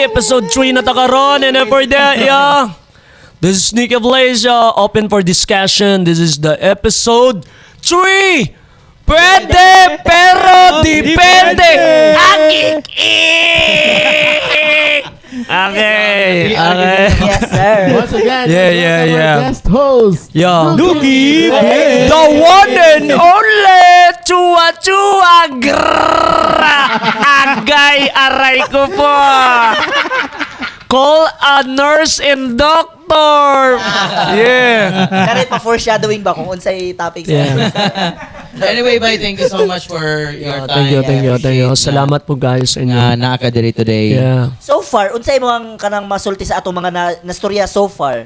Episode 3 na takaron. And for that, yeah. This is Nicky Blaze, open for discussion. This is the episode 3. Pwede, pero depende. Okay. Yes, sir. Once again, Yeah. guest host, Yeah. Nuki. The one and only Chua Grrrr. Agay, aray ko po. Call a nurse and doctor. Yeah. Kare pa foreshadowing ba kung unsay topic sa Anyway, bye. Thank you so much for your time. Thank you. Salamat po guys sa inyo. Nakakadiri today. Yeah. So far, unsay mo ang kanang masulti sa atong mga nastorya so far?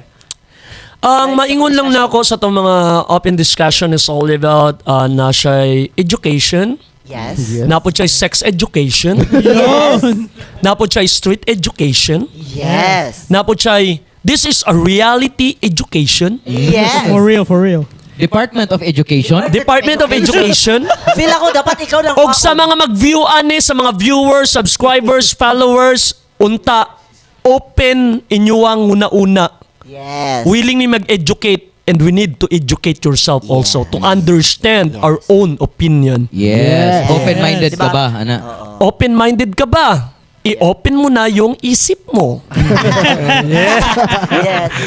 Ang maingon lang na ako sa itong mga open discussion is all about na siya'y education. Yes. Napo siya'y sex education. Yes. Napo siya'y street education. Yes. Napo siya'y this is a reality education. Yes. For real. Department of Education. Department of Education. Feel ako dapat ikaw nang Og sa mga mag-view ani, sa mga viewers, subscribers, followers, unta, open inyuang una-una. Yes. Willing ni mag-educate and we need to educate yourself also to understand our own opinion. Yes. Open-minded Diba? ka ba, ana? Open-minded ka ba? I-open mo na yung isip mo. Yes.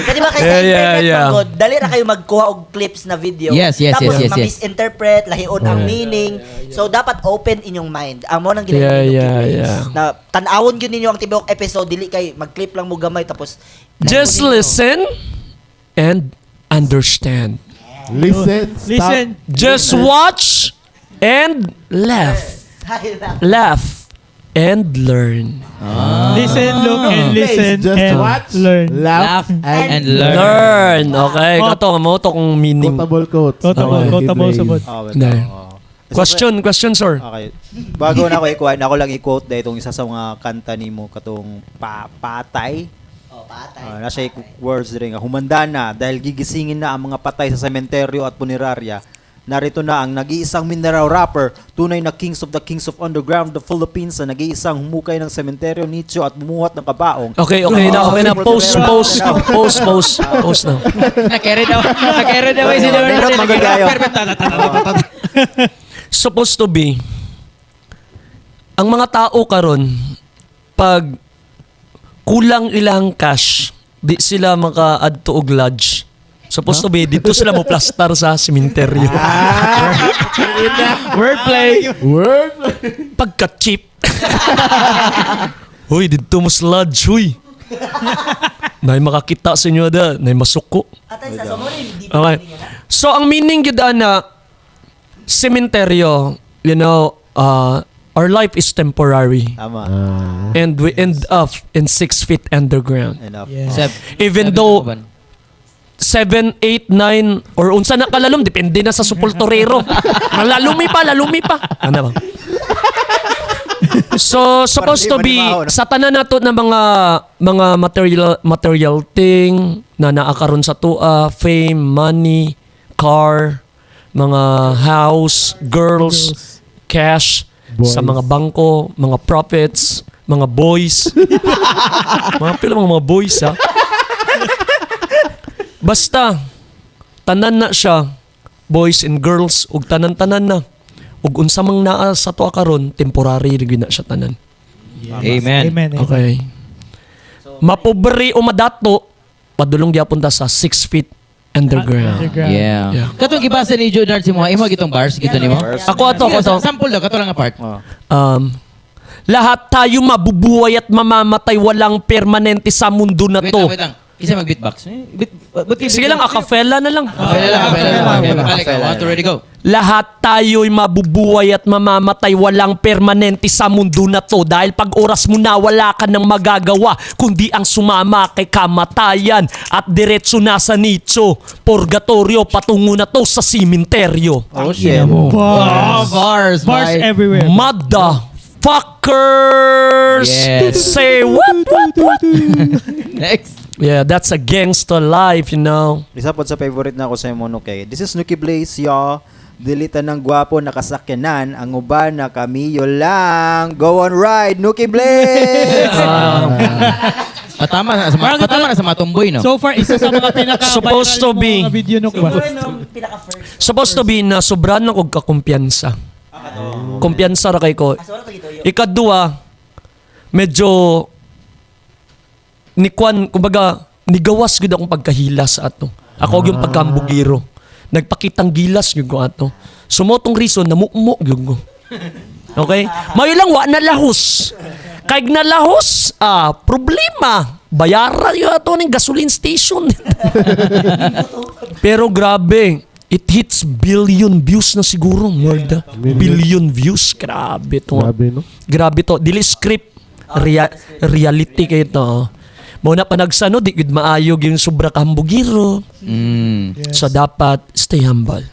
Kasi ba kay sa internet Yeah. pagod, dali ra kayo magkuha og clips na video. Yes. Tapos ma-misinterpret, lahion ang meaning. So dapat open inyong mind. Amo nang ginagawa Yeah. na tan-awon gyud ninyo ang tibok episode, dili kay mag-clip lang mo gamay tapos Just listen and understand. Listen. Just watch and laugh. Laugh and learn. Listen, look, and listen, Just and watch, learn. laugh, and learn. Learn. Okay. Kato mo to kung meaning. Quotable quotes. Quotable sabot. Hindi. Question, sir. Okay. Bago na ako ikuha, na ako lang i-quote dahil itong isa sa mga kanta ni mo katong patay. patay. Nasa words rin nga, humanda na dahil gigisingin na ang mga patay sa sementeryo at punerarya. Narito na ang nag-iisang mineral rapper, tunay na kings of the kings of underground, the Philippines, na nag-iisang humukay ng sementeryo, nicho at bumuhat ng kabaong. Okay na. Post na. Nakere daw si Nindot magagayo. Supposed to be, ang mga tao karon pag kulang ilang cash, di sila maka-adto og lodge. Supposed to be, dito sila mo plastar sa sementeryo. Wordplay. Pagka-cheap. Hoy, dito mo sa lodge, huy. Nay makakita sa inyo da, nay masuko. Atay sa mo rin, di Okay. So, ang meaning yun na cementerio, our life is temporary. Tama. And we end up in 6 feet underground. Enough. Yeah. Even though 7, 8, 9, or unsa na kalalom, depende na sa supultorero. lalumi pa. Ano ba? So, supposed to be, sa tanan nato na mga material thing na naakaroon sa tua, fame, money, car, mga house, girls, cash, Boys. sa mga bangko, mga profits, mga boys. mga boys, ha? Basta, tanan na siya, boys and girls, ug tanan-tanan na. Ug unsa mang naa sa tuwa karon, temporary rin na siya tanan. Amen. Okay. Mapobre o madato, padulong gyapon ta sa 6 feet underground. Yeah. Yeah. Katong gibasa ni Jordan si mo, imo gitong bars gito nimo. Ako ato. Sample daw kato lang nga part. Lahat tayo mabubuhay at mamamatay, walang permanente sa mundo na to. Wait lang. Isa mag-beatbox. Sige lang, acapella na lang. Acapella. Ready, go. Lahat tayo'y mabubuhay at mamamatay, walang permanente sa mundo na to. Dahil pag oras mo na, wala ka nang magagawa, kundi ang sumama kay kamatayan. At diretso na sa nicho, purgatorio, patungo na to sa simenteryo. Oh, shit. Bars everywhere. Motherfuckers! Yes. Say what? Next. Yeah, that's a gangster life, Isa po sa favorite na ako sa Mono kay. This is Nuki Blaze, y'all. Dilitan ng gwapo nakasakyanan, ang uban na kamiyo lang. Go on ride, Nuki Blaze! Patama na sa matumboy, no? So far, isa sa mga pinaka-viral Supposed to be. mga video no ba? Siguro nung pinaka-first. Supposed to be na sobrahan na kog kakumpiyansa. Kumpiyansa ra kay ko. So, wala to gito yun. Ikadua, medyo ni Kwan, kumbaga, nigawas gud akong pagkahilas ato. Ako yung pagkambugiro. Nagpakitang gilas gyud ko ato. Sumotong reason namumo gyud ko. Okay? May lang wa na lahos. Kay na lahos, problema. Bayaran yo ato ning gasoline station. Pero grabe, it hits billion views na siguro. More than billion views. Grabe to. Grabe, no? Grabe to. Dili script. Reality kayo to. Muna pa nagsano, di gud maayog yung sobra kahambugiro. So dapat stay humble.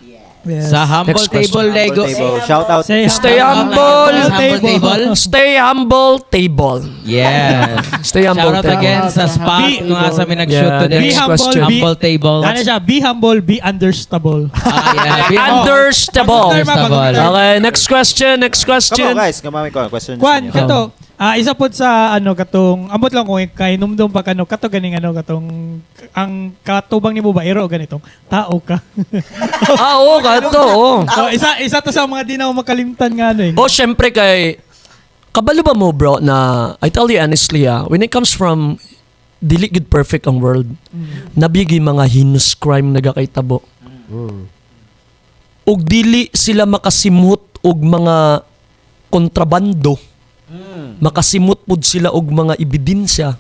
Yes. Sa humble Next question. table, Lego. Shout out. Stay humble. Humble table. Stay humble table. Yes. Stay humble Shout out table. again sa spot nung asa mi nag-shoot Yeah, today. Be next humble, question. Humble table. Ano siya? Be humble, be understable. Understable. Understable. Okay, next question. Come on guys, kamami ko. Question Kwan, niyo. kato. Isa po sa katong ambot lang ko kay numdum pa kano kato ganing katong ang katubang nimo ba iro ganitong tao ka. Oo, kato. Oh. So, isa to sa mga di na ako makalimtan nga eh. Oh, syempre kay kabalo ba mo bro na I tell you honestly when it comes from dili gud perfect ang world. Nabigi mga heinous crime nagakaitabo. Og dili sila makasimut og mga kontrabando. Makasimut pud sila og mga ebidensya.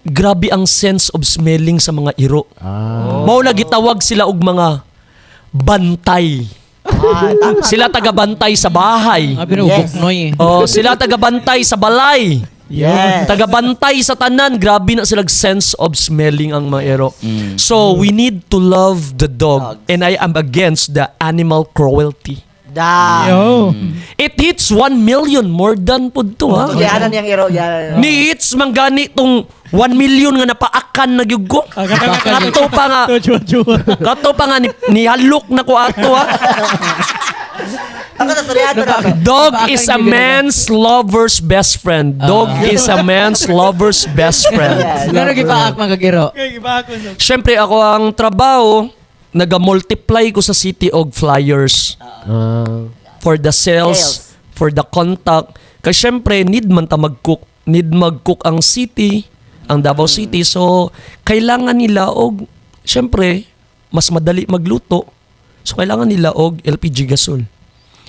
Grabe ang sense of smelling sa mga iro. Mao na gitawag sila og mga bantay. Sila taga-bantay sa bahay. Abi na buknoy. Oh, sila taga-bantay sa balay. Yes. Taga-bantay sa tanan. Grabe na silang sense of smelling ang mga iro. So, we need to love the dog. And I am against the animal cruelty. Yo. It hits 1 million more than po to, ha? Yahanan niyang iro. Yan. Ni hits man gani tong 1 million nga napaakan na gyud ko. Kato pa nga, kato pa nga ni halok na ko ato, ha? Ako na suryado na. Dog is a man's lover's best friend. Dog is a man's lover's best friend. Siguro gipaak magagiro. Okay, iba ako no. Siyempre, ako ang trabaho, naga-multiply ko sa city og flyers for the sales, for the contact. Kasi siyempre, need man ta mag-cook. Need mag-cook ang city, ang Davao City. So, kailangan nila og, siyempre, mas madali magluto. So, kailangan nila og LPG gasol.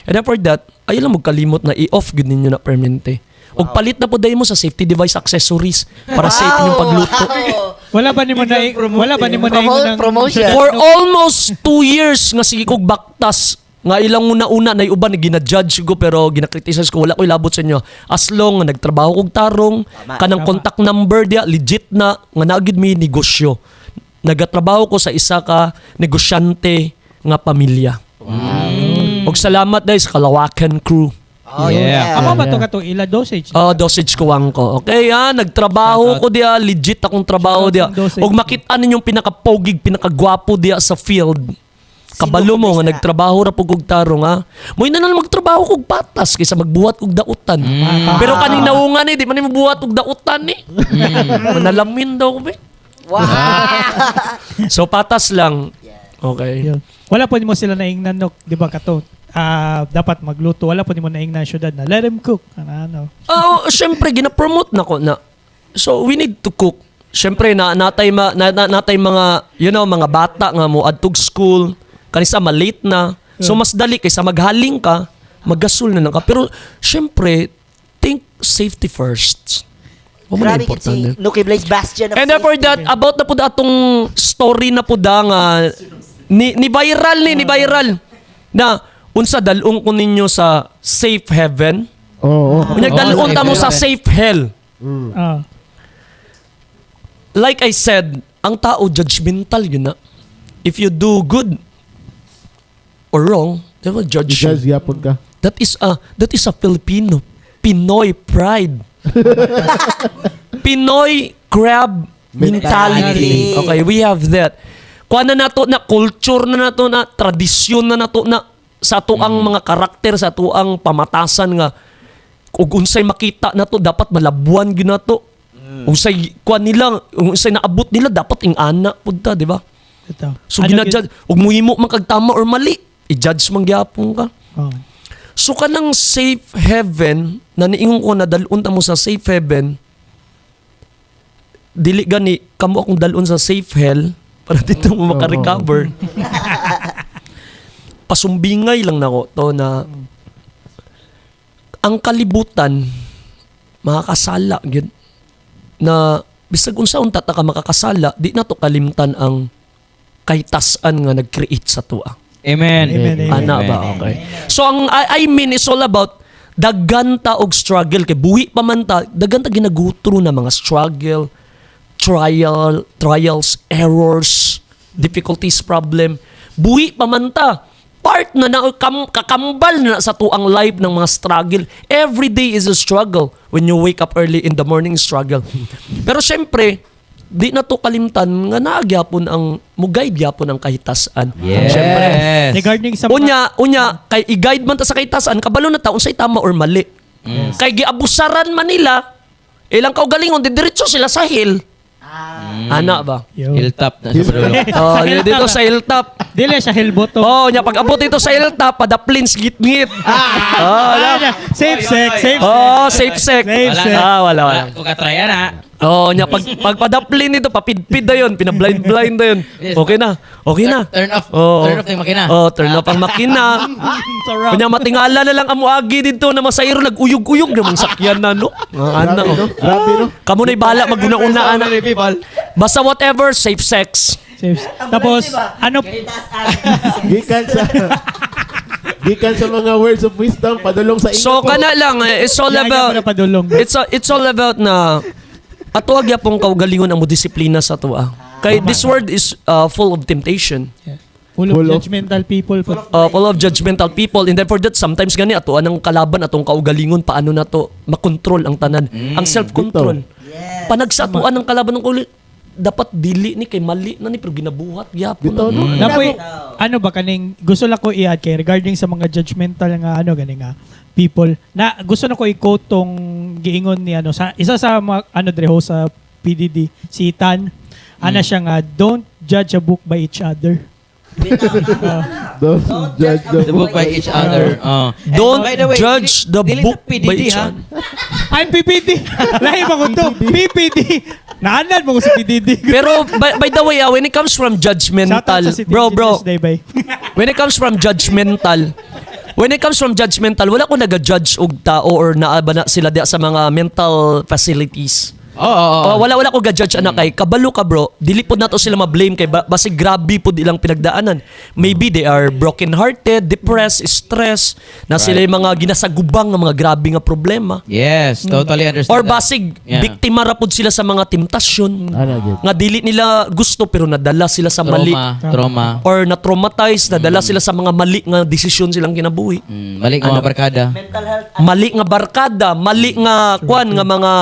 And then for that, ayaw lang magkalimot na i-off gud ninyo na permente. Og palit na po dahil mo sa safety device accessories para safe inyong pagluto. Wala ba nimo na Promotion. For almost 2 years nga sige kog baktas nga ilang una na uban gina-judge ko pero gina-criticize ko wala ko ilabot sa inyo. As long nga nagtrabaho kog tarong kanang contact number dia legit na nga naagid mi negosyo. Nagatrabaho ko sa isa ka negosyante nga pamilya. Og salamat dahil sa Kalawakan crew. Oh, Yeah. Amo ba to kato ila dosage? Dosage ko ang ko. Okay nagtrabaho ko dia, legit akong trabaho dia. Dosage. Og makita ninyong pinaka-pogig, pinaka-gwapo dia sa field. Kabalo mo nga nagtrabaho ra pug og tarong ha. Moy na lang magtrabaho kog patas kaysa magbuhat og dautan. Pero kaning naungan di man ni mabuhat og dautan ni. Manalamin daw ko be. Wow. So patas lang. Okay. Yun. Wala po nimo sila naingnan no, di ba kato? Dapat magluto. Wala po nimo naingnan syudad na let him cook. Ano. Syempre gina-promote nako na. So we need to cook. Syempre natay mga mga bata nga mo adtog school kanisa malate na. So mas dali kaysa maghaling ka, maggasol na lang ka. Pero syempre think safety first. Grabe kit si Nuki Blaze Bastion of And then for that, about na po da atong story na po da nga ni viral na unsa dalong ko ninyo sa safe heaven. Oo. Nagdalon ta mo sa safe hell. Like I said, ang tao judgmental yun na. If you do good or wrong, they will judge you. Because yapon ka. That is a Filipino Pinoy pride. Pinoy crab mentality. Mentality. Okay, we have that. kuha na nato na culture na nato na tradisyon na nato na sa ato ang mga karakter, sa ato ang pamatasan nga ug unsay makita nato dapat malabuan gyud nato. Unsay kuha nila, unsay naabot nila dapat ing ana pud ta, di ba? Ito. So Ano ginajudge ug muhimo man kag tama or mali, i-judge man gyapon ka. Oh. So kanang safe heaven, na niingon ko na dalun ta mo sa safe heaven, dili gani kamo akong dalun sa safe hell para dito mo makarecover. Pasumbingay lang nako to na ang kalibutan makakasala gyud na bisag unsa unta ta ka makakasala, di na to kalimtan ang kahitasan nga nag-create sa tuwa. Amen. Amen, amen. Ana ba? Okay. So ang I mean is all about daghan ta og struggle kay buhi pa man ta, daghan ta ginagutro na mga struggle, trials, errors, difficulties, problem. Buhi pa man ta. Part na kakambal na sa tuang life ng mga struggle. Every day is a struggle. When you wake up early in the morning, struggle. Pero syempre, di na to kalimtan nga naagyapon ang mugay gyapon ang kahitasan. Yes. Syempre, Regarding sa mga... unya kay i-guide man ta sa kahitasan, kabalo na ta unsay tama or mali. Kay giabusaran man nila, ilang kaugalingon diretso sila sa hill. Ana ba? Yo. Hilltop na sa Bruno. Oh, dito sa hilltop. Dili siya hilboto. Oh, nya pag abot dito sa hilltop, padaplins gitngit. Oh, Safe sex, safe sex. oh, safe sex. Safe sex. Wala. Kung katraya na. Oh, nya pag padaplin ito, papidpid na yun, pinablind na yun. Okay na. Okay na. Turn off. Oo. Turn off na yung makina. Oh, turn off ang makina. Kunya matingala na lang amo agi dito na masayro nag-uyog-uyog namang sakyan na no. Ana Grabe, no? oh. Grabe, no? Kamo na'y bala maguna-una ana. people. Basta whatever, safe sex. Safe. Tapos, ano... Gikan sa... Gikan sa mga words of wisdom, padulong sa inyo So po. kana lang, it's all Yaya about ko na padulong. it's all about na ato agya pong kaugalingon ang mo disiplina sa tuwa. Kay this world is full of temptation. Full Full of of- judgmental people. Full of judgmental people, and therefore that sometimes gani ato anang kalaban atong kaugalingon paano na to makontrol ang tanan, ang self-control. Panagsatuan ng kalaban ng kulit dapat dili ni kay mali na ni pero ginabuhat gyapon Bitaw, no? na. Napoy, ano ba kaning gusto lang ko i-add kay regarding sa mga judgmental nga ano ganing nga people na gusto na ko i-quote tong giingon ni ano sa isa sa mga ano dre host sa PDD si Tan ana siya nga don't judge a book by each other. Don't judge The book by each other. Don't By the way, judge the dili book na PDD, by its ha? own. I'm PPD. Lahi ba ko to? PPD. Naanan mo ko sa PDD. Pero by the way, when it comes from judgmental, Shoutout sa City bro, Engineers Day, bye. when it comes from judgmental, wala ko naga-judge og tao or naaba na sila diya sa mga mental facilities. Wala ko ga-judge anak kay kabalo ka bro. Dili pod nato sila ma-blame kay basi grabe pod ilang pinagdaanan. Maybe they are broken-hearted, depressed, stressed, na sila yung mga ginasagubang nga mga grabe nga problema. Yes, totally understand. Or that. basig Yeah. biktima ra pod sila sa mga temptasyon. Ana, gid. Nga dili nila gusto pero nadala sila sa mali. Trauma. Or na-traumatize, nadala sila sa mga mali nga desisyon silang kinabuhi. Mali nga mga barkada. Mental health. Mali nga barkada, mali nga kwan nga mga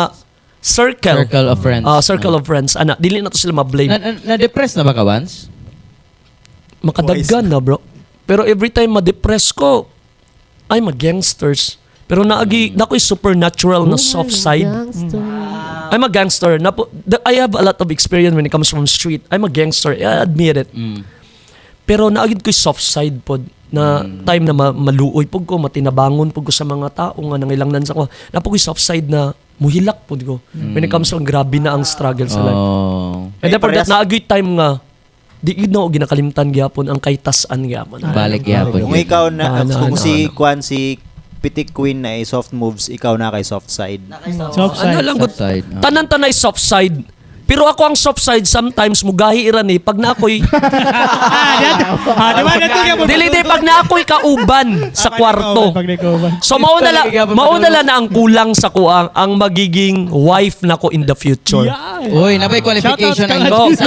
circle. Circle of friends. Circle of friends. Ana, dili na to sila ma-blame. Na-depress na ba ka once? Makadaggan na, bro. Pero every time ma-depress ko, ay mag-gangsters. Pero nako'y supernatural na soft side. I'm a gangster. I have a lot of experience when it comes from street. I'm a gangster. I admit it. Pero naagid ko'y soft side pod na time na maluoy pug ko, matinabangon pug ko sa mga tao nga nangilangnan sa ko. Napoy soft side na muhilak pod ko. When it comes from grabe na ang struggle sa life. And therefore that naagid time nga di gid na og ginakalimtan gyapon ang kahitasan gyapon. Balik yapon. Kung ikaw na, kung si ano. Kwan, si Pitik Queen na ay soft moves, ikaw na kay soft side. Soft Ano side. lang Soft side. tanan-tanay soft side. Pero ako ang soft side sometimes mugahi iran pag na ako'y Di ba nato niya mo? dili pag na ako'y kauban sa kwarto. Pag nag-uban. So mauna ang kulang sa kuang ang magiging wife nako in the future. Uy, nabay qualification ang Oh, Di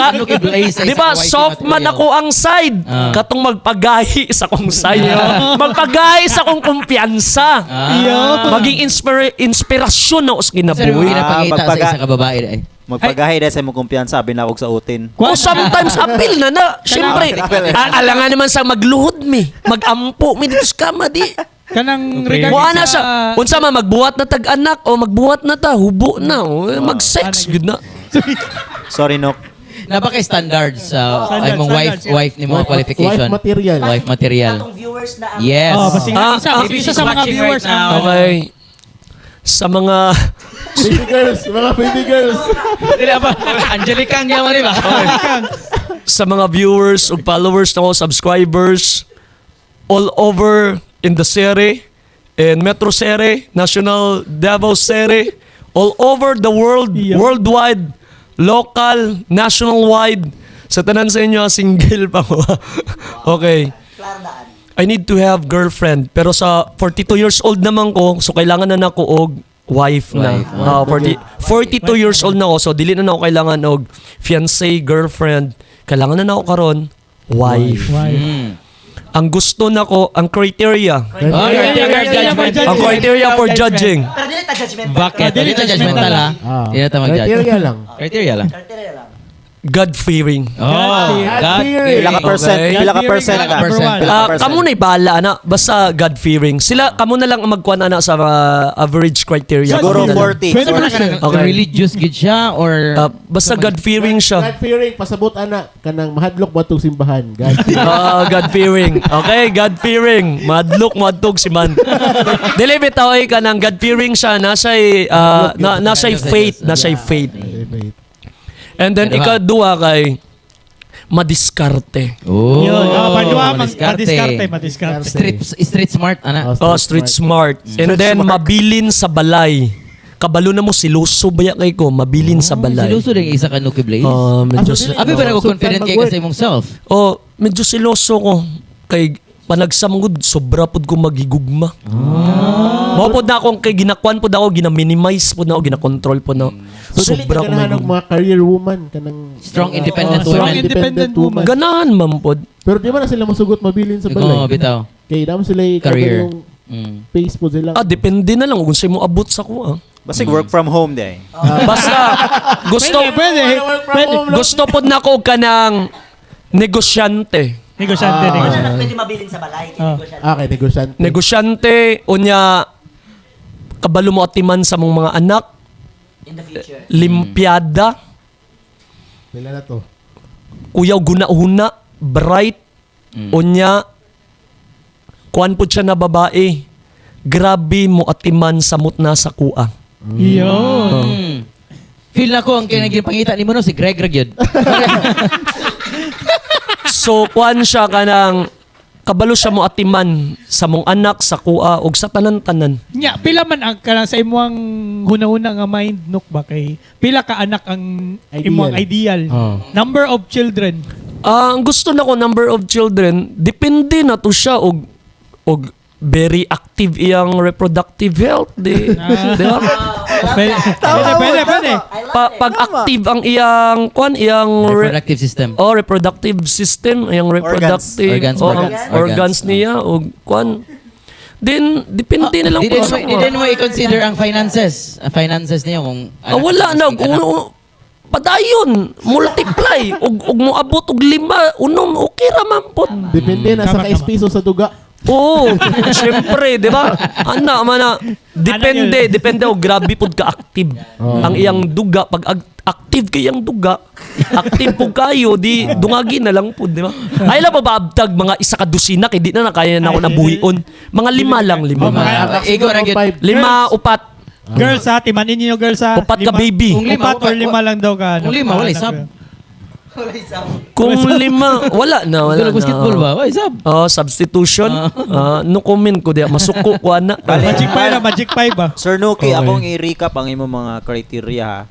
di ba soft man ako ang side katong magpagahi sa kong side. Magpagahi sa kong kumpiyansa. Maging inspirasyon na us Sir, kinabuhi. pinapakita sa magpaga- isang kababae. Magpagahay dahil sa mong kumpiyansa, binakog sa utin. O sometimes appeal na. Siyempre, alangan naman sa magluhod mi. Magampo mi dito sa kama di. Kanang Okay. regarding Kuha na siya. Unsa man magbuhat na tag-anak o magbuhat na ta, hubo na. O, mag-sex good na. Sorry, Nok. Napaka-standard sa Standard, imong standard, wife ni mo qualification. Wife material. Wife material. Atong viewers na ang Yes. Oh, kasi nga isa, Ah, isa sa mga watching viewers right now. Okay. Sa mga Baby girls, mga baby girls. Dili ba? Angelica ang yaman di ba? sa mga viewers ug followers na ko, subscribers all over in the Sere, in Metro Sere, National Davao Sere, all over the world, Yeah. worldwide, local, national-wide, sa tanan sa inyo, single pa ko. Okay. Klardaan. I need to have girlfriend. Pero sa 42 years old naman ko, so kailangan na nako og wife na. Wife. 42 years old na ako, so dili na ako kailangan og fiancé, girlfriend. Kailangan na nako karon wife. Mm. Ang gusto nako, ang criteria. Oh, Ang criteria for judging. Pero dili ta judgmental. Bakit? Dili ta judgmental ha. Dili ta mag-judge. Criteria lang. Criteria lang. Criteria lang. God-fearing. Oh, God. Pila ka percent? Okay. Pila ka percent ka? Number one. Pila ka percent? Kamo na ibala na, basta God-fearing. Sila, kamo na lang ang magkuha na sa average criteria. Siguro Kamo na lang. 40. Pwede mo na Okay. Religious good siya or Basta God-fearing siya. God-fearing, pasabot anak, kanang mahadlok ba itong simbahan? God-fearing. God-fearing. Okay, God-fearing. Madlok, madtog si man. Dili bitaw ay ka ng God-fearing siya, nasa'y faith, nasa'y faith. And then ikadua kay madiskarte. Oh, Yun, madiskarte. madiskarte. Street smart, ana. Street smart. And then mabilin sa balay. Kabalo na mo siluso baya kay ko, mabilin sa balay. Siluso din isa ka Nuki Blaze. Medyo Abi ba ako confident kay kasi imong self? medyo siloso ko kay panagsamgud sobra pud ko magigugma. Mao pud na akong kay ginakuan pud ako, gina-minimize pud na ako, gina-control pud na. So, dili Sobra ka ko ganahan ng magigugma. mga career woman, kanang Strong independent strong woman. independent woman. Ganahan man pud. Pero di ba na sila masugot mabilin sa Oo, balay? bitaw. Kaya naman sila Career. yung Mm. face po sila. Depende na lang kung sa'yo mo abot sa kuha. Basig work from home day. Basta gusto gusto pod na ko kanang negosyante. Negosyante, Ano negosyante. na pwede mabilin sa balay. Okay, negosyante. Negosyante unya kabalo mo atiman sa mong mga anak, In the future. limpyada, Pila na to. kuyaw guna-huna, bright, unya kuan po siya na babae. Grabe mo atiman samot na sa kuha. Yun. Mm. Feel na ko ang kinagipangita ni mo no si Greg yun. So kuan siya kanang kabalo siya mo atiman sa mong anak, sa kuha ug sa tanan-tanan. Nya, pila man ang kanang sa imuang hunahuna nga mind nok ba kay pila ka anak ang Ideal. imuang ideal. Number of children. Ang gusto na ko number of children, depende na to siya og very active iyang reproductive health di ba? Pwede. I love Pag active ang iyang Reproductive system. reproductive system, iyang reproductive Organs. niya o kuan. Then depende na lang Di po sa din mo i-consider ang finances. Ang finances niya kung wala na padayon multiply og mo abot og 5 unom okay ra man pod. Depende na sa Tama, kaispiso sa duga. Oo, syempre, di ba? Depende o grabe pod ka active. Ang iyang duga pag active kay iyang duga, active po kayo, di dungagi na lang po, di ba? Ay lang bababtag mga isa ka dosina kay di na nakaya na ako nabuhion. Mga 5 lang, 5. Ego ra gyud. 5, 4, Girls ha, timanin niyo girls ha. 4 ka baby. Kung lima, Upat or 5 lang daw ka. Kung 5 wala sab. Kung 5, wala na. Wala basketball ba? Why sab? Substitution. No comment ko diya. Masuko ko ana. Magic 5 ba? Sir Nuki, akong i-recap ang imong mga criteria ha.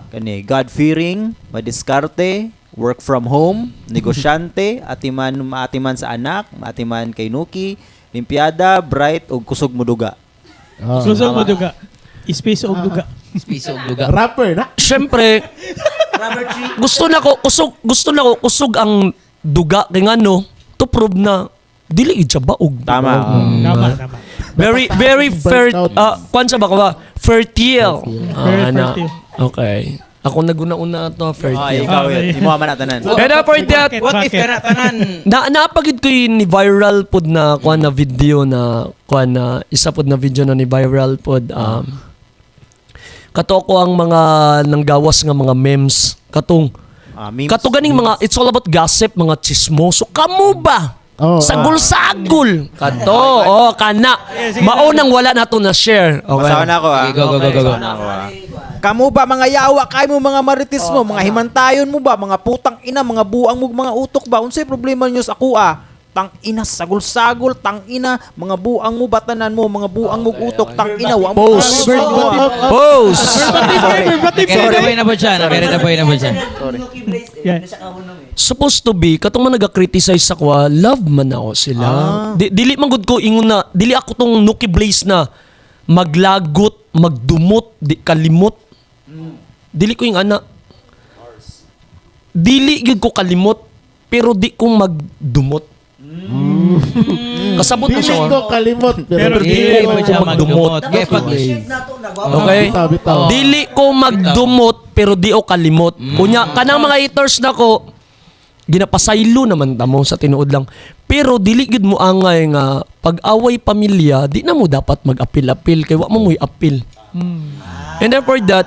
Kani, God-fearing, madiskarte, work from home, negosyante, maatiman sa anak, maatiman kay Nuki, limpyada, bright, ug kusog mo duga. Susog mo duga. Space og duga. Piso og duga. Rapper na. Siyempre, Rubber tree. gusto na ko kusog ang duga kay ngano to prove na dili gid siya baog. Tama. Tama. Very Burnt fair out. kwan sa ba ko ba? Fertile. Very Ana. fertile. Okay. Ako naguna-una ito, fair. Ay, ikaw yun. Imo man tanan. And for that, What if kana tanan? napagid ko yung ni viral pod na kuan na video na kuan na isa pod na video na ni viral pod kato ko ang mga nanggawas nga mga memes katong Memes. kato ganing mga it's all about gossip mga chismoso kamo ba Oh, sagol-sagol kato kana maunang wala nato na share Basahan okay ako ah. Okay, go. Basahan ako, ah. Kamu ba mga yawa kay mo mga marites mo, mga himantayon mo ba, mga putang ina, mga buang mo, mga utok ba? Unsay problema niyo sa ako ah? Tang ina sagol-sagol, tang ina, mga buang mo batanan mo, mga buang mo utok, tang ina wa mo. Pose. Pose. Nakirita na po siya. Yeah. Supposed to be katong man naga-criticize sa kwa love man ako sila dili man gud ko ingon na dili ako tong Nuki Blaze na maglagot magdumot di kalimot dili ko yung ana dili gyud ko kalimot pero di ko magdumot kasabot na Dili siya ko kalimot. Pero di Dili ko mo siya magdumot magdumot. okay Bitaw. dili ko magdumot pero di ko kalimot kunya kanang mga haters nako ginapasaylo naman tamo sa tinuod lang pero dili gid mo angay nga pag-away pamilya di na mo dapat mag-apil-apil kay wa mo mo'y apil and therefore that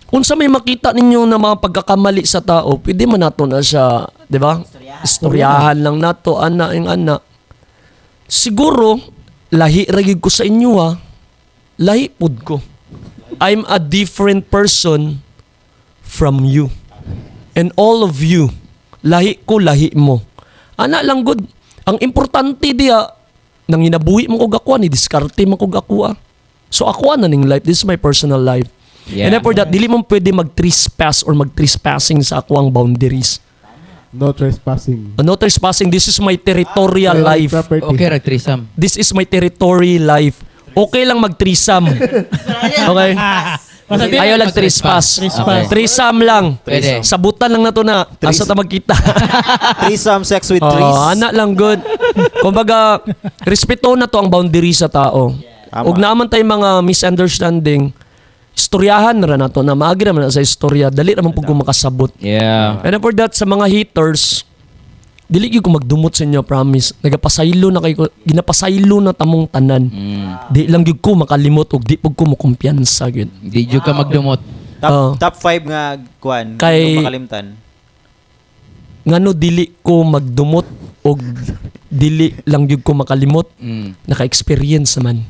unsa may makita ninyo na mga pagkakamali sa tao pwede man nato na siya di ba istoryahan lang nato ana ing ana siguro lahi ra gyud ko sa inyo ha lahi pud ko I'm a different person from you and all of you lahi ko lahi mo ana lang good ang importante diya nang hinabuhi mo kog ako ni diskarte mo kog ako so ako na ning life this is my personal life and then for that dili mo pwede mag-trespass or mag-trespassing sa ako ang boundaries No trespassing. no trespassing this is my territorial life Property. Okay, nag-threesome. this is my territory life okay lang mag-threesome okay Basta di- ayaw lang trespass Trespass. threesome lang Pwede. sabutan lang na to na asa ta magkita Threesome sex with trees. anak lang good. Kumbaga, respeto na to ang boundary sa tao. Tama. Ug naman tay mga misunderstanding, istoryahan na nato na maagi naman na sa istorya, dali naman pug ko makasabot. Yeah. And for that sa mga haters, dili gyud ko magdumot sa inyo, promise. Nagapasaylo na kay ko, ginapasaylo na tamong tanan. Di lang gyud ko makalimot ug di pug ko mo kumpiyansa gyud. Di jud ka magdumot. Top 5 nga kuan, Kay- kung makalimtan. Ngano dili ko magdumot ug dili lang gyud ko makalimot, naka-experience naman.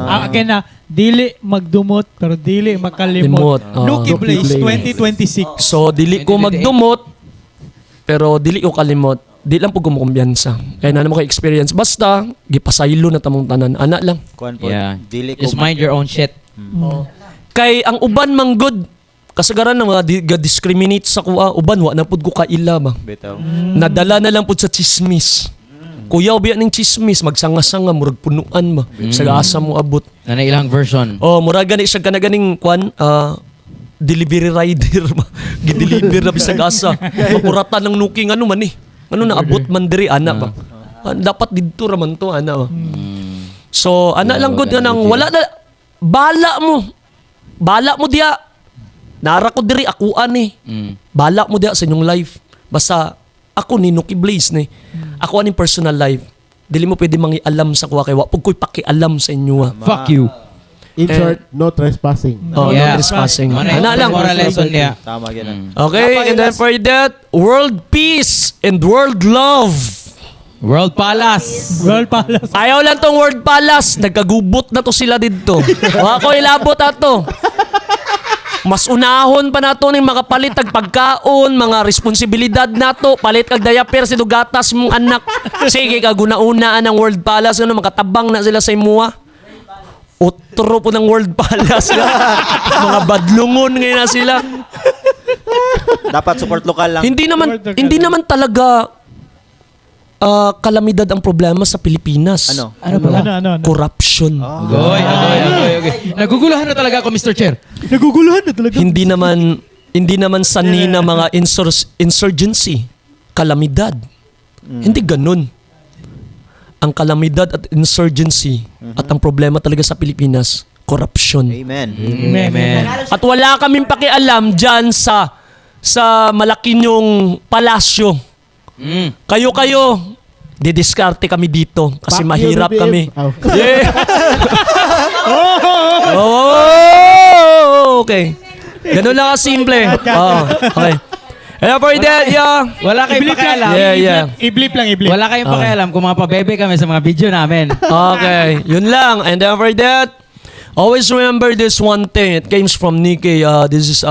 Again na, dili magdumot pero dili makalimot. Limot. Nuki Nuki Blaze Blaze. 2026. So, dili ko magdumot, pero dili ko kalimot. Di lang po kumukumbiyansa. Kaya na naman ko experience. Basta, gipasaylo na tamong tanan. Ana lang. Kuan po. Yeah. Dili ko Just mind your own shit. Kay ang uban mang good, kasagaran na mga discriminate sa kuha, uban, wa na po ko kaila ba. bitaw. Nadala na lang po sa chismis. Kuya, ubiya ng chismis, magsanga-sanga, murag punuan ba. Sa asa mo abot. Na ilang version. Oh, murag gani siya kanaganing kwan, delivery rider ba. Gideliver na bisag asa. Mapuratan ng nuking ano man eh. Ano na abot man diri ana ba. Dapat didto ra man to ana ba. So ana lang gud nang wala na bala mo. Bala mo diya. Nara ko diri ako ani. Bala mo diya sa inyong life. Basta ako ni Nuki Blaze ni. Ako aning personal life. Dili mo pwede mangialam sa kuha kay wa pud ko'y pakialam sa inyo. Fuck you. In short, no trespassing. Oh, Yeah. no trespassing. Ana Ana lang. Moral lesson niya. Tama gyud. Okay, and then for that, world peace and world love. World Palace. World Palace. Ayaw lang tong World Palace. Nagkagubot na to sila dito. Wala ko ilabot ato. Mas unahon pa nato ning makapalit tag pagkaon, mga responsibilidad nato, palit kag diaper si dugatas mong anak. Sige kag una-unaan ang World Palace ano makatabang na sila sa imuha. Otro po ng World Palace. Mga badlungon ngayon na sila. Dapat support lokal lang. Hindi naman talaga kalamidad ang problema sa Pilipinas. Ano? Ano? Corruption. Agoy. Naguguluhan na talaga ako, Mr. Chair. Naguguluhan na talaga. Hindi naman sanina mga insurgency, kalamidad. Hindi ganun. Ang kalamidad at insurgency at ang problema talaga sa Pilipinas, korupsyon. Amen. Amen. At wala kaming pakialam dyan sa malaki nyong palasyo. Kayo, didiskarte kami dito kasi Fuck you, mahirap BBM. kami. Oh. Yeah. Oh, okay. Ganun lang kasimple. Oh, okay. And for that, yeah. Wala kayong pakialam. Yeah. I-blip lang, i-blip. Wala kayong pakialam kung mga pabebe kami sa mga video namin. Okay, yun lang. And then for that, always remember this one thing. It comes from Nikki. This is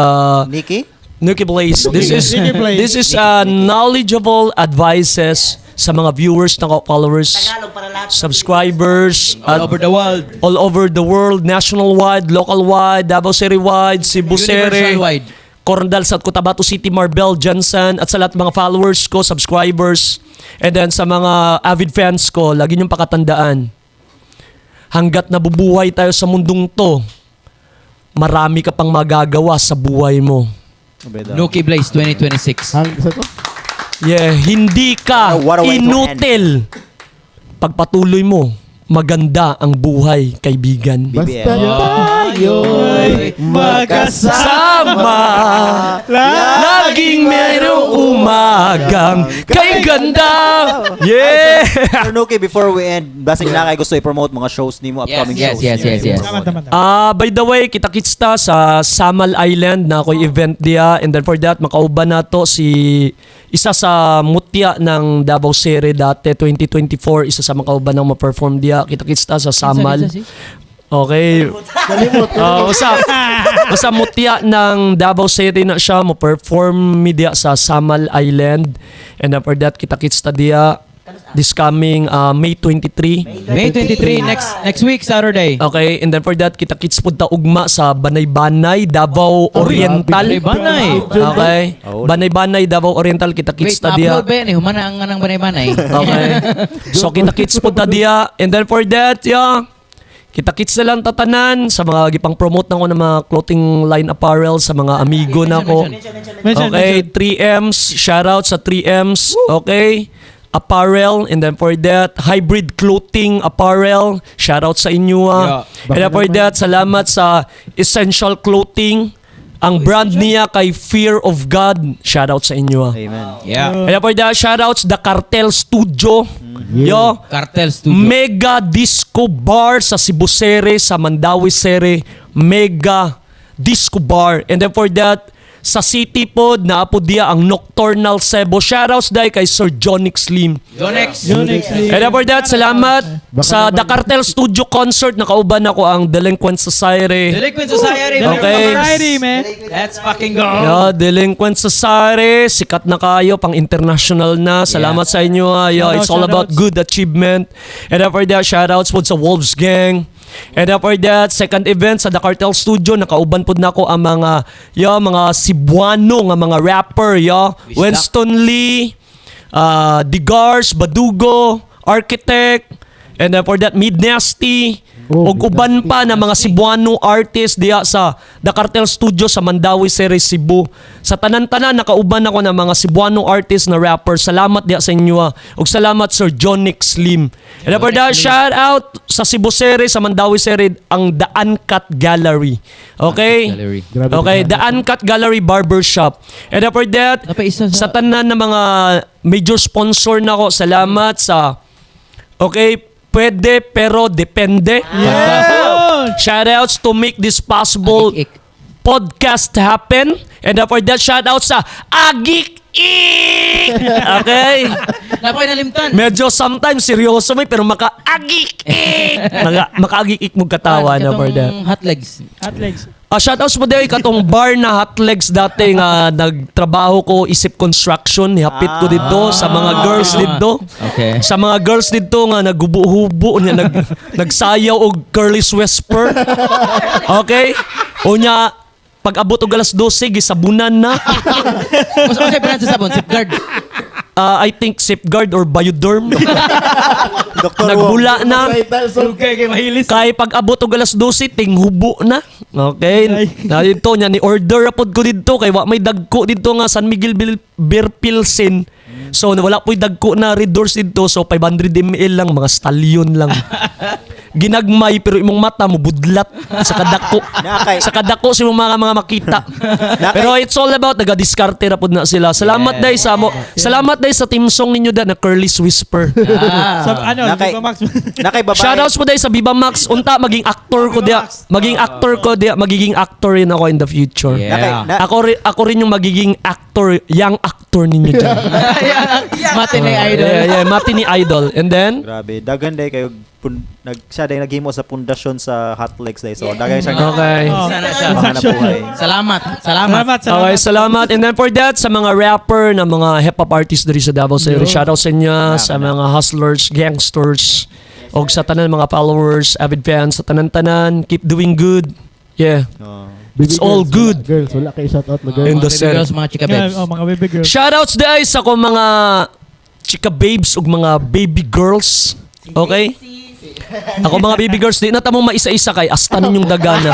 Nikki? Nikki Blaze. Nikki Blaze. This is knowledgeable advices sa mga viewers, na followers, Tagalog para lahat. subscribers, All over the world. all over the world, national-wide, local-wide, Davao City-wide, Cebu City, Universal-wide. Corndal sa Cotabato City, Marbel, Johnson, at sa lahat ng mga followers ko, subscribers, and then sa mga avid fans ko, lagi niyong pakatandaan, hanggat nabubuhay tayo sa mundong to, marami ka pang magagawa sa buhay mo. Nuki Blaze 2026. Sa to? Yeah, hindi ka What a way to inutil. Pagpatuloy mo, maganda ang buhay, kaibigan. Basta tayo'y Sama, laging merong umagang kay ganda. Yeah! Sir Nuki, before we end, basig na kayo gusto i-promote mga shows ni mo, upcoming Yes. shows. Tama. By the way, kita-kits ta sa Samal Island na ako'y event dia, and then for that, makauban na to si isa sa mutya ng Davao City dati 2024, isa sa makauban ng ma-perform dia. Kita-kits ta sa Samal. Okay. kalimot. Basta mutya ng Davao City na siya, mo-perform media sa Samal Island. And then for that, kita-kits ta dia this coming May 23. May 23, next week, Saturday. Okay, and then for that, kita-kits po ta ugma sa Banay-Banay, Davao Oriental. Banay-Banay. Okay. Banay-Banay, Davao Oriental, kita-kits Wait, ta dia. ma-upload ba yan eh? Humana ang anang banay-banay. Okay. So kita-kits po ta dia. And then for that, yeah, kita-kits na lang tatanan sa mga gipang promote na ko ng mga clothing line apparel sa mga amigo na ko. Okay, 3Ms, shoutout sa 3Ms. Okay. Apparel, and then for that, hybrid clothing apparel, shoutout sa inyo. And then for that, salamat sa Essential Clothing. Ang brand niya kay Fear of God, shoutout sa inyo. Amen. Yeah. And then for that, shoutouts The Cartel Studio. Yo, Cartel Studio. Mega Disco Bar sa Cebu City, sa Mandawi City, Mega Disco Bar. And then for that, sa City Pod, naapod dia ang Nocturnal Cebu. Shoutouts dahil kay Sir Jonix Slim. Yonex. And then for that, salamat sa The Cartel Studio Concert. Nakauban ako ang Delinquent Society. Delinquent Society. Okay. Society, man. Let's fucking go. Yeah, Delinquent Society. Sikat na kayo, pang international na. Salamat sa inyo. Yeah, it's all about good achievement. And then for that, shoutouts po sa Wolves Gang. And then for that, second event sa The Cartel Studio, nakauban po na ko ang mga Cebuano nga mga rapper, Winston Lee, Digars, Badugo, Architect, and then for that, Mid Nasty, ug uban pa na mga Cebuano artist diya sa The Cartel Studio sa Mandawi City, Cebu. Sa tanan-tanan nakauban ako ng mga Cebuano artist na rapper. Salamat diya sa inyo. Ug salamat Sir Jonix Slim. And for that, shout out sa Cebu City, sa Mandawi City, ang The Uncut Gallery. Okay? Gallery. Okay, The Uncut Gallery Barbershop. And for that, Napaisa sa tanan ng mga major sponsor na ko, salamat sa pwede pero depende. Shoutouts to make this possible podcast happen. And for that, shoutouts sa Agik Ik! Okay? Napay nalimtan. Medyo sometimes seryoso may pero maka-agik ik! Maka-agik ik mo katawa na for that. Hot legs. Hot legs. Shoutouts mo din katong bar na Hot Legs dati nga nagtrabaho ko isip construction. Hapit ko dito sa mga girls dito. Okay. Sa mga girls dito nga naggubo-hubo niya nagsayaw og curly whisper. Okay? Unya pag abot og alas 12 gisabunan na. Mas okay pa sa sabon, safeguard. I think Safeguard or Bioderm. Dr. Nagbula na. Okay, mahilis. Kay pag abot og alas 12 tinghubo na. Okay. Na dito nya ni order rapod ko dito kay wa may dagko dito nga San Miguel Beer Pilsen. So wala po'y dagko na red doors dito. So 500 ml lang, mga stallion lang. Ginagmay pero imong mata mo budlat sa kadako. Nakay- Sa kadako si mga makita. Pero it's all about naga-diskarte ra pud na sila. Salamat day sa mo. Salamat day sa team song ninyo da na Curly's Whisper. So, ano, Nakay- Viva Max. Nakay babae. Shoutouts po day sa Viva Max. Unta maging actor ko dia. Magiging actor rin ako in the future. Yeah. Ako rin yung magiging actor, young actor ninyo dyan. Matinee idol. Yeah, matinee idol. And then, Grabe, dagan day kayo siya day naghimo sa pundasyon sa Hot Legs day. So dagay siya okay. Sana siya. mga nabuhay. Salamat. Salamat. Okay, salamat. And then for that, sa mga rapper na mga hip-hop artists diri sa Davao City, shoutout sa inyo, sa mga hustlers, gangsters, o sa tanan mga followers, avid fans, sa tanan-tanan, keep doing good. Yeah. Oh. It's all good. Girls, wala kayo shoutout na girls. In the Baby set. girls, mga chika babes. Mga baby girls. Shoutouts guys sa ko mga chika babes ug mga baby girls. Okay? Ako mga baby girls, di na tamo maisa-isa kay asta ninyong dagana.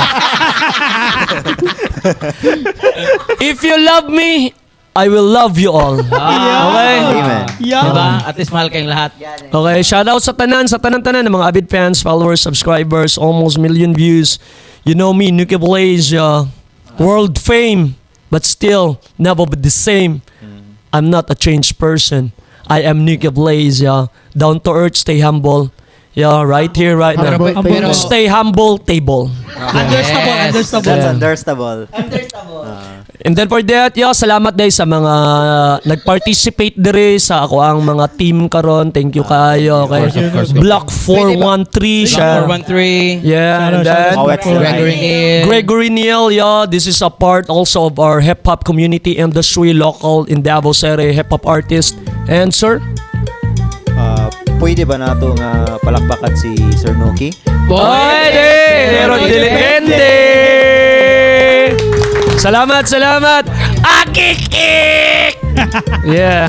If you love me, I will love you all. Okay? Amen. Yeah. Diba? At least mahal kayong lahat. Okay, shoutout sa tanan-tanan ng mga avid fans, followers, subscribers, almost million views. You know me, Nuki Blaze, world fame, but still never be the same. I'm not a changed person. I am Nuki Blaze, down to earth, stay humble. Yeah, right here, right now. Pero, Stay humble, table. Understandable. That's understandable. And then for that, salamat guys sa mga nag-participate dire sa ako ang mga team karon. Thank you kayo. Okay. Block 413 siya. 413. Yeah, and then Gregory Neal. Gregory Neal, this is a part also of our hip-hop community industry, local in Davao City, hip-hop artist. And sir? Pwede ba nato nga palakpakan si Sir Noki? Pwede! Pero depende! Salamat! Akik! Yeah.